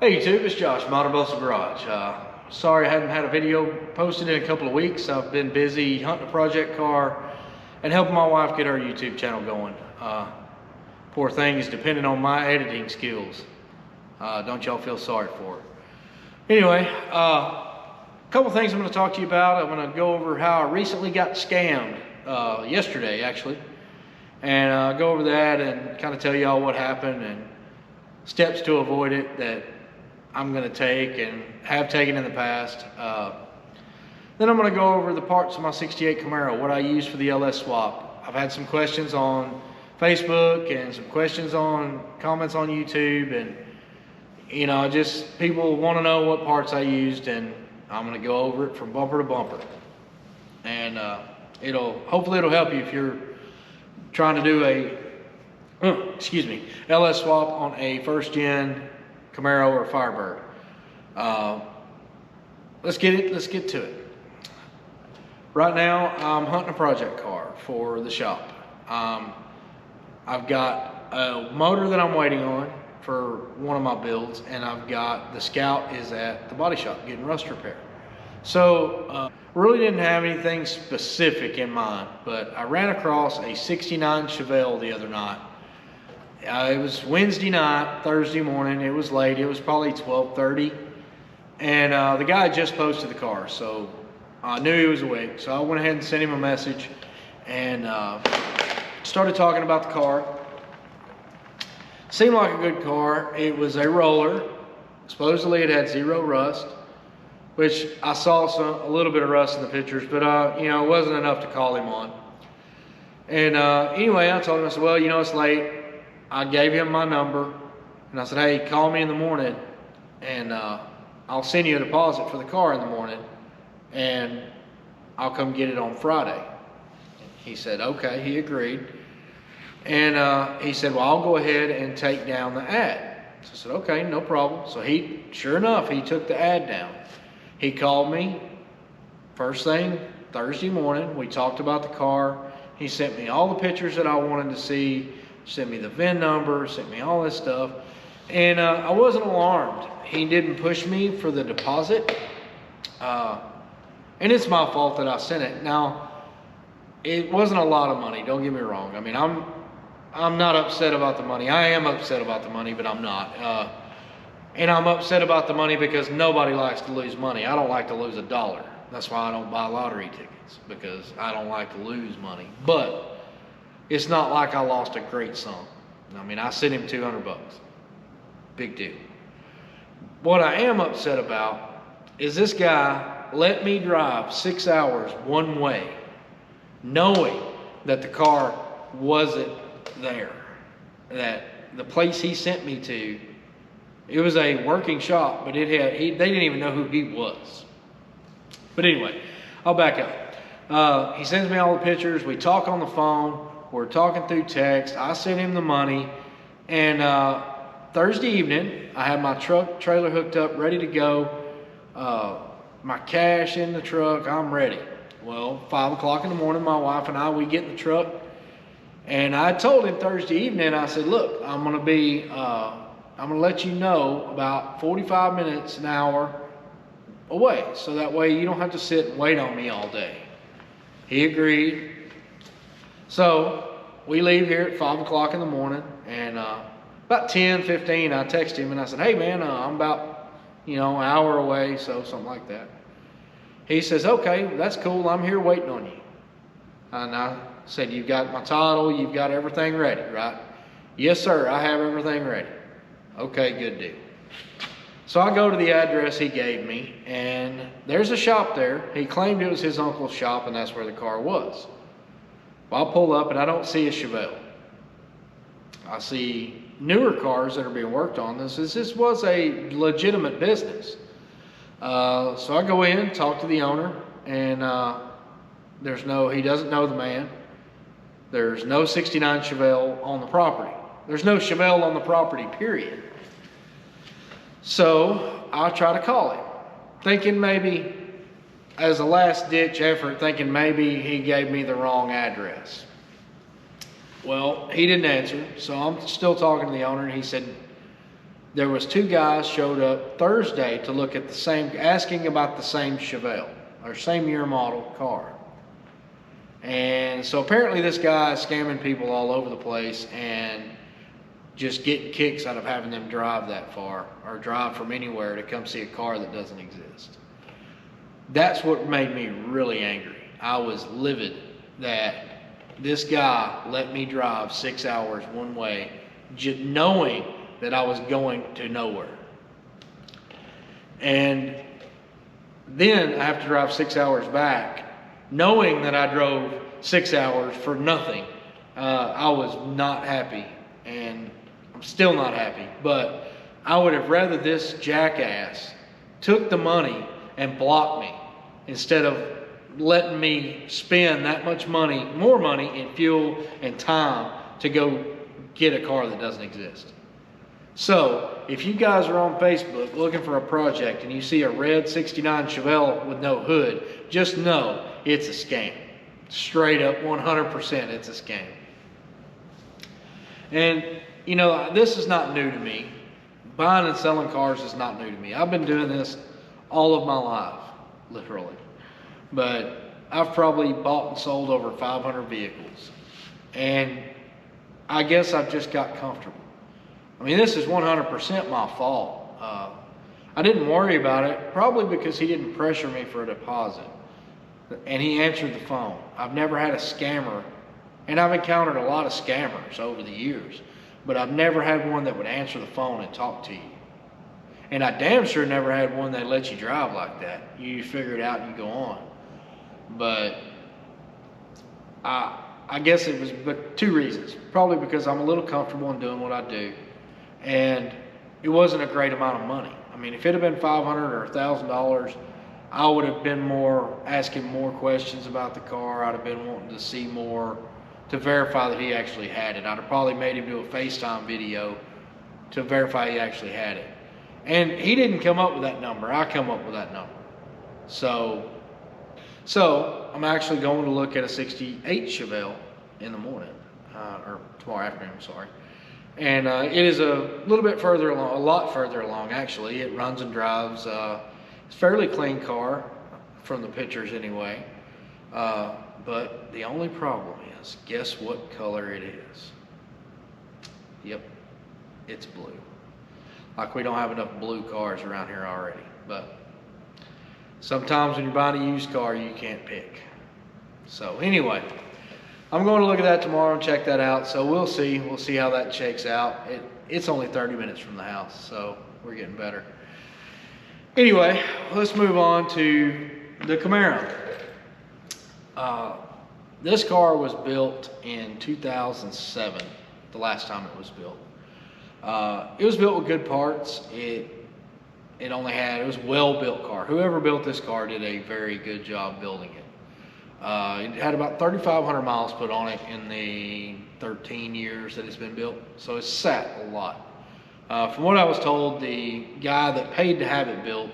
Hey YouTube, it's Josh, Modern Muscle Garage. Sorry I hadn't had a video posted in a couple of weeks. I've been busy hunting a project car and helping my wife get her YouTube channel going. Poor thing is depending on my editing skills. Don't y'all feel sorry for her. Anyway, a couple things I'm going to talk to you about. I'm going to go over how I recently got scammed, yesterday actually. And go over that and kind of tell y'all what happened and steps to avoid it that I'm going to take and have taken in the past. Then I'm going to go over the parts of my 68 Camaro, what I use for the LS swap. I've had some questions on Facebook and some questions on comments on YouTube, and you know, just people want to know what parts I used, and I'm going to go over it from bumper to bumper. And hopefully it'll help you if you're trying to do a LS swap on a first gen Camaro or Firebird. Let's get to it. Right now I'm hunting a project car for the shop. I've got a motor that I'm waiting on for one of my builds, and I've got the Scout is at the body shop getting rust repair. So really didn't have anything specific in mind, but I ran across a 69 Chevelle the other night. It was Wednesday night, Thursday morning. It was late. It was probably 12:30, and the guy just posted the car, so I knew he was awake. So I went ahead and sent him a message and started talking about the car. Seemed like a good car. It was a roller. Supposedly it had zero rust, which I saw a little bit of rust in the pictures, but you know, it wasn't enough to call him on. And anyway, I told him, I said, well, you know, it's late. I gave him my number, and I said, hey, call me in the morning, and I'll send you a deposit for the car in the morning, and I'll come get it on Friday. He said, okay, he agreed. And he said, well, I'll go ahead and take down the ad. So I said, okay, no problem. So sure enough, he took the ad down. He called me first thing Thursday morning. We talked about the car. He sent me all the pictures that I wanted to see, sent me the VIN number, sent me all this stuff. And I wasn't alarmed. He didn't push me for the deposit. And it's my fault that I sent it. Now, it wasn't a lot of money, don't get me wrong. I mean, I'm not upset about the money. I am upset about the money, but I'm not. And I'm upset about the money because nobody likes to lose money. I don't like to lose $1. That's why I don't buy lottery tickets, because I don't like to lose money. But it's not like I lost a great sum. I mean, I sent him 200 bucks. Big deal. What I am upset about is this guy let me drive 6 hours one way, knowing that the car wasn't there. That the place he sent me to, it was a working shop, but they didn't even know who he was. But anyway, I'll back up. He sends me all the pictures. We talk on the phone. We're talking through text. I sent him the money, and Thursday evening, I had my truck trailer hooked up, ready to go. My cash in the truck. I'm ready. Well, 5 o'clock in the morning, my wife and we get in the truck, and I told him Thursday evening, I said, look, I'm gonna let you know about 45 minutes, an hour away, so that way you don't have to sit and wait on me all day. He agreed. So we leave here at 5 o'clock in the morning, and about 10:15, I text him and I said, hey man, I'm about, an hour away, so something like that. He says, okay, that's cool, I'm here waiting on you. And I said, you've got my title, you've got everything ready, right? Yes sir, I have everything ready. Okay, good deal. So I go to the address he gave me, and there's a shop there. He claimed it was his uncle's shop, and that's where the car was. Well, I pull up and I don't see a Chevelle. I see newer cars that are being worked on. This was a legitimate business. So I go in, talk to the owner, and he doesn't know the man. There's no 69 Chevelle on the property. There's no Chevelle on the property, period. So I try to call him, thinking maybe, as a last ditch effort, thinking maybe he gave me the wrong address. Well, he didn't answer, so I'm still talking to the owner, and he said, there was 2 guys showed up Thursday to look at the same, asking about the same Chevelle, or same year model car. And so apparently this guy is scamming people all over the place and just getting kicks out of having them drive that far, or drive from anywhere to come see a car that doesn't exist. That's what made me really angry. I was livid that this guy let me drive 6 hours one way, just knowing that I was going to nowhere. And then I have to drive 6 hours back, knowing that I drove 6 hours for nothing. I was not happy, and I'm still not happy. But I would have rather this jackass took the money and blocked me, instead of letting me spend that much money, more money in fuel and time to go get a car that doesn't exist. So if you guys are on Facebook looking for a project and you see a red 69 Chevelle with no hood, just know it's a scam. Straight up 100% it's a scam. And you know, this is not new to me. Buying and selling cars is not new to me. I've been doing this all of my life, literally. But I've probably bought and sold over 500 vehicles. And I guess I've just got comfortable. I mean, this is 100% my fault. I didn't worry about it, probably because he didn't pressure me for a deposit. And he answered the phone. I've never had a scammer, and I've encountered a lot of scammers over the years, but I've never had one that would answer the phone and talk to you. And I damn sure never had one that let you drive like that. You figure it out and you go on. But I guess it was 2 reasons. Probably because I'm a little comfortable in doing what I do, and it wasn't a great amount of money. I mean, if it had been $500 or $1,000, I would have been asking more questions about the car. I'd have been wanting to see more to verify that he actually had it. I'd have probably made him do a FaceTime video to verify he actually had it. And he didn't come up with that number. I come up with that number. So I'm actually going to look at a 68 Chevelle in the morning, or tomorrow afternoon, sorry. And it is a little bit further along, a lot further along actually. It runs and drives. It's a fairly clean car from the pictures anyway. But the only problem is, guess what color it is? Yep, it's blue. Like we don't have enough blue cars around here already. But sometimes when you're buying a used car, you can't pick. So anyway, I'm going to look at that tomorrow and check that out. So we'll see. We'll see how that shakes out. It's only 30 minutes from the house, so we're getting better. Anyway, let's move on to the Camaro. This car was built in 2007, the last time it was built. It was built with good parts. It was a well-built car. Whoever built this car did a very good job building it. It had about 3,500 miles put on it in the 13 years that it's been built, so it's sat a lot. From what I was told, the guy that paid to have it built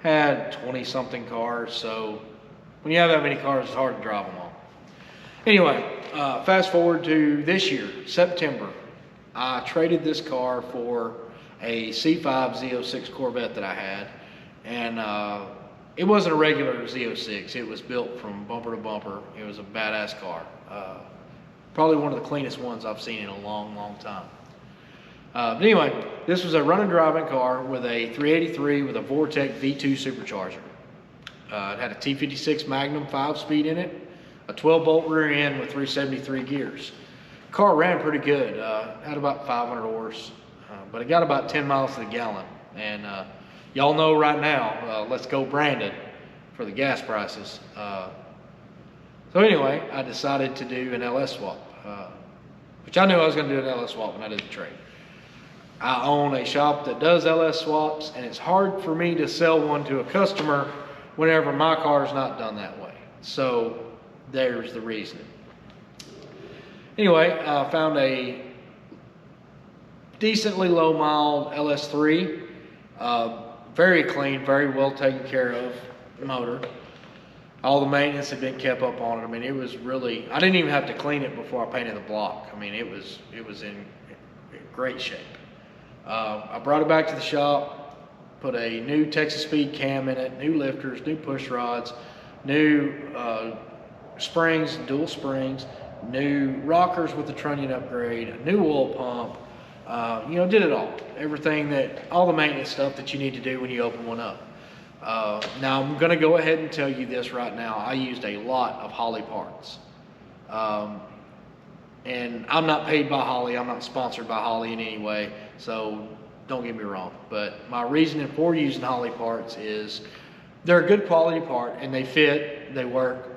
had 20-something cars, so when you have that many cars, it's hard to drive them all. Anyway, fast forward to this year, September. I traded this car for a C5 Z06 Corvette that I had, and it wasn't a regular Z06. It was built from bumper to bumper. It was a badass car. Probably one of the cleanest ones I've seen in a long, long time. But anyway, this was a run and driving car with a 383 with a Vortec V2 supercharger. It had a T56 Magnum 5-speed in it, a 12-bolt rear end with 373 gears. Car ran pretty good. Had about 500 horse, but it got about 10 miles to the gallon. And y'all know right now, let's go Brandon for the gas prices. So anyway, I decided to do an LS swap, which I knew I was going to do an LS swap when I did the trade. I own a shop that does LS swaps, and it's hard for me to sell one to a customer whenever my car is not done that way. So there's the reason. Anyway, I found a decently low mile LS3, very clean, very well taken care of motor. All the maintenance had been kept up on it. I mean, it was really, I didn't even have to clean it before I painted the block. I mean, it was in great shape. I brought it back to the shop, put a new Texas Speed cam in it, new lifters, new push rods, new springs, dual springs, new rockers with the trunnion upgrade, a new oil pump, you know, did it all. Everything all the maintenance stuff that you need to do when you open one up. Now I'm gonna go ahead and tell you this right now. I used a lot of Holley Parts. And I'm not paid by Holley, I'm not sponsored by Holley in any way, so don't get me wrong. But my reasoning for using Holley Parts is they're a good quality part and they fit, they work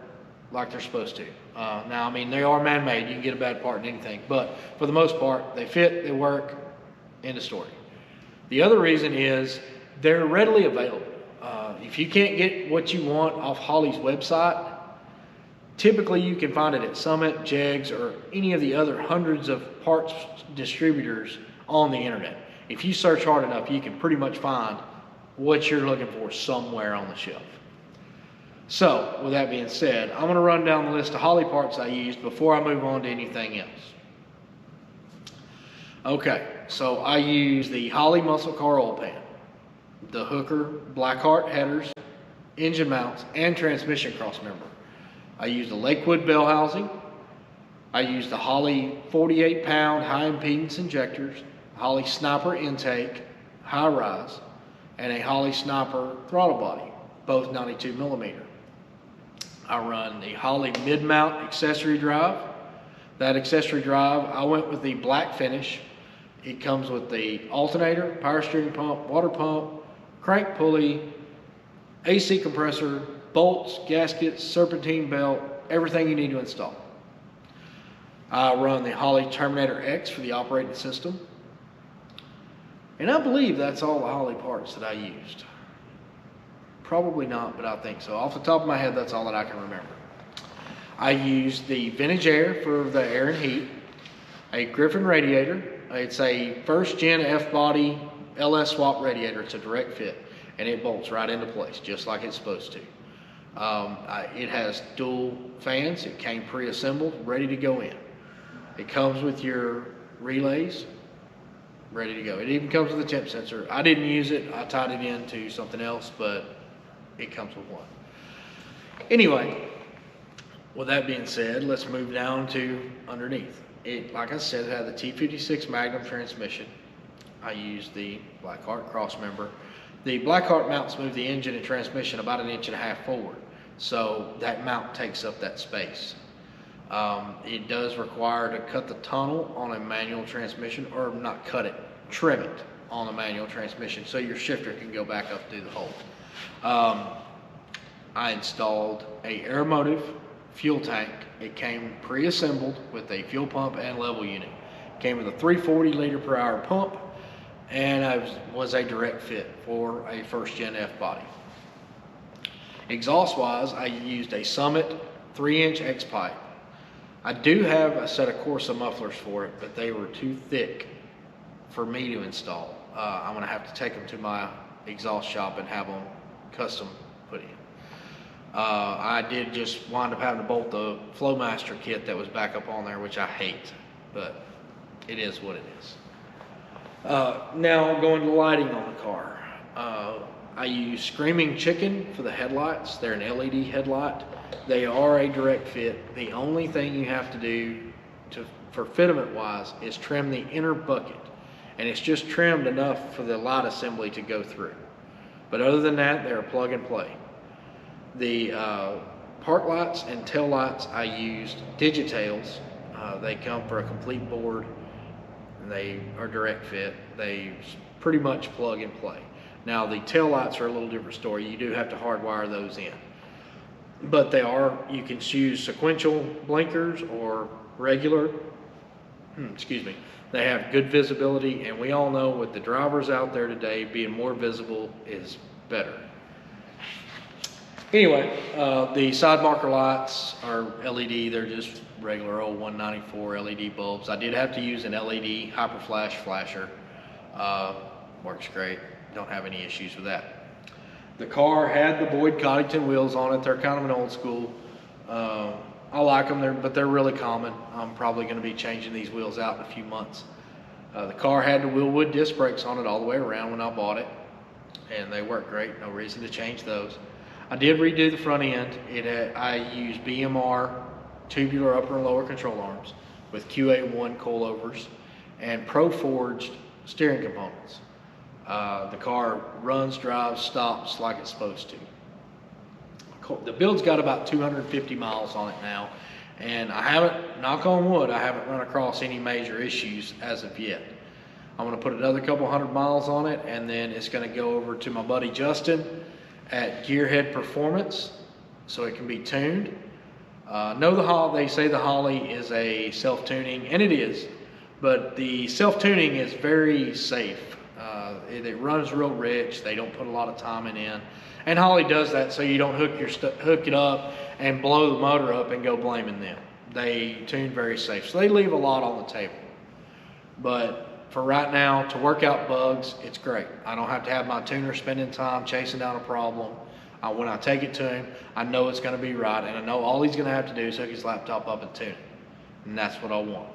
like they're supposed to. Now, I mean, they are man-made, you can get a bad part in anything, but for the most part, they fit, they work, end of story. The other reason is they're readily available. If you can't get what you want off Holley's website, typically you can find it at Summit, Jegs, or any of the other hundreds of parts distributors on the internet. If you search hard enough, you can pretty much find what you're looking for somewhere on the shelf. So, with that being said, I'm going to run down the list of Holley Parts I used before I move on to anything else. Okay, so I use the Holley Muscle Car Oil Pan, the Hooker Blackheart headers, engine mounts, and transmission cross member. I used the Lakewood bell housing. I used the Holley 48-pound high impedance injectors, Holley Sniper intake, high rise, and a Holley Sniper throttle body, both 92 millimeter. I run the Holley mid-mount accessory drive. That accessory drive, I went with the black finish. It comes with the alternator, power steering pump, water pump, crank pulley, AC compressor, bolts, gaskets, serpentine belt, everything you need to install. I run the Holley Terminator X for the operating system. And I believe that's all the Holley parts that I used. Probably not, but I think so. Off the top of my head, that's all that I can remember. I used the Vintage Air for the air and heat, a Griffin radiator. It's a first gen F-body LS swap radiator. It's a direct fit, and it bolts right into place, just like it's supposed to. It has dual fans. It came pre-assembled, ready to go in. It comes with your relays, ready to go. It even comes with a temp sensor. I didn't use it. I tied it into something else, but it comes with one. Anyway, with that being said, let's move down to underneath. It, like I said, it had the T56 Magnum transmission. I used the Blackheart cross member. The Blackheart mounts move the engine and transmission about 1.5 inches forward, so that mount takes up that space. It does require to cut the tunnel on a manual transmission, or not cut it, trim it on a manual transmission so your shifter can go back up through the hole. I installed a Aeromotive fuel tank. It came pre-assembled with a fuel pump and level unit. It came with a 340 liter per hour pump, and I was a direct fit for a first gen F body. Exhaust wise, I used a Summit 3-inch X pipe. I do have a set of Corsa mufflers for it, but they were too thick for me to install. I'm gonna have to take them to my exhaust shop and have them custom put in. I did just wind up having to bolt the Flowmaster kit that was back up on there, which I hate, but it is what it is. Now going to lighting on the car. I use Screaming Chicken for the headlights. They're an LED headlight. They are a direct fit. The only thing you have to do for fitment wise is trim the inner bucket, and it's just trimmed enough for the light assembly to go through. But other than that, they're a plug and play. The park lights and tail lights, I used Digitails. They come for a complete board, and they are direct fit. They pretty much plug and play. Now the tail lights are a little different story. You do have to hardwire those in. But you can choose sequential blinkers or regular. Excuse me. They have good visibility, and we all know with the drivers out there today, being more visible is better. Anyway, the side marker lights are LED. They're just regular old 194 LED bulbs. I did have to use an LED hyper flash flasher. Works great. Don't have any issues with that. The car had the Boyd Coddington wheels on it. They're kind of an old school. I like them, but they're really common. I'm probably going to be changing these wheels out in a few months. The car had the Willwood disc brakes on it all the way around when I bought it, and they work great. No reason to change those. I did redo the front end. I used BMR tubular upper and lower control arms with QA1 coilovers and Pro Forged steering components. The car runs, drives, stops like it's supposed to. The build's got about 250 miles on it now, and I haven't, knock on wood, I haven't run across any major issues as of yet. I'm gonna put another couple hundred miles on it, and then it's gonna go over to my buddy Justin at Gearhead Performance so it can be tuned. They say the Holley is a self-tuning, and it is, but the self-tuning is very safe. It runs real rich. They don't put a lot of timing in, and Holley does that so you don't hook it up and blow the motor up and go blaming them. They tune very safe, so they leave a lot on the table. But for right now, to work out bugs, it's great. I don't have to have my tuner spending time chasing down a problem. When I take it to him, I know it's going to be right, and I know all he's going to have to do is hook his laptop up and tune it, and that's what I want.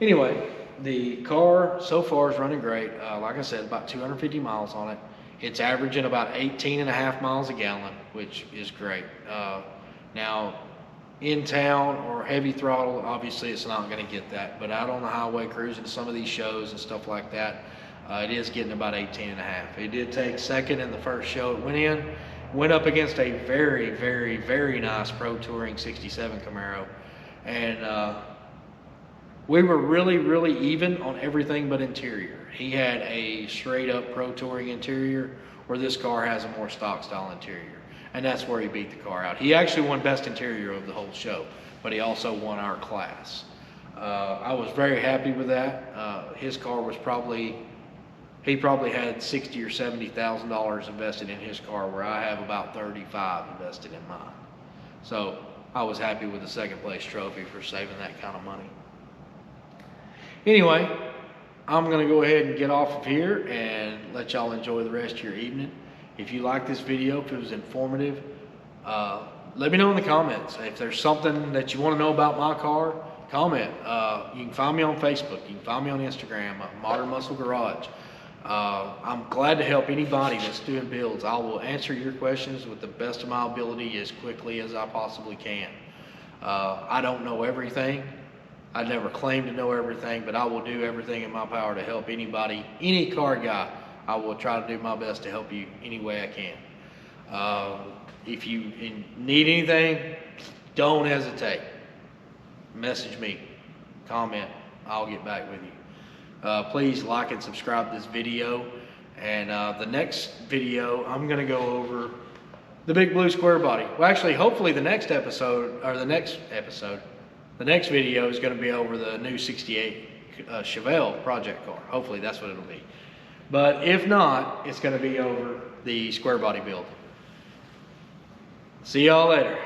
Anyway, the car so far is running great. Like I said, about 250 miles on it. It's averaging about 18.5 miles a gallon, which is great. Now, in town or heavy throttle, obviously it's not going to get that, but out on the highway cruising some of these shows and stuff like that, it is getting about 18.5. It did take second in the first show it went up against a very, very, very nice Pro Touring 67 Camaro, and we were really, really even on everything but interior. He had a straight up Pro Touring interior, where this car has a more stock style interior. And that's where he beat the car out. He actually won best interior of the whole show, but he also won our class. I was very happy with that. His car was he probably had $60,000 or $70,000 invested in his car, where I have about 35 invested in mine. So I was happy with the second place trophy for saving that kind of money. Anyway, I'm gonna go ahead and get off of here and let y'all enjoy the rest of your evening. If you like this video, if it was informative, let me know in the comments. If there's something that you want to know about my car, comment. You can find me on Facebook. You can find me on Instagram, Modern Muscle Garage. I'm glad to help anybody that's doing builds. I will answer your questions with the best of my ability as quickly as I possibly can. I don't know everything. I never claim to know everything, but I will do everything in my power to help anybody, any car guy. I will try to do my best to help you any way I can. If you need anything, don't hesitate. Message me, comment, I'll get back with you. Please like and subscribe to this video. And the next video, I'm gonna go over the big blue square body. Well, actually, hopefully the next video is gonna be over the new 68 Chevelle project car. Hopefully that's what it'll be. But if not, it's gonna be over the square body build. See y'all later.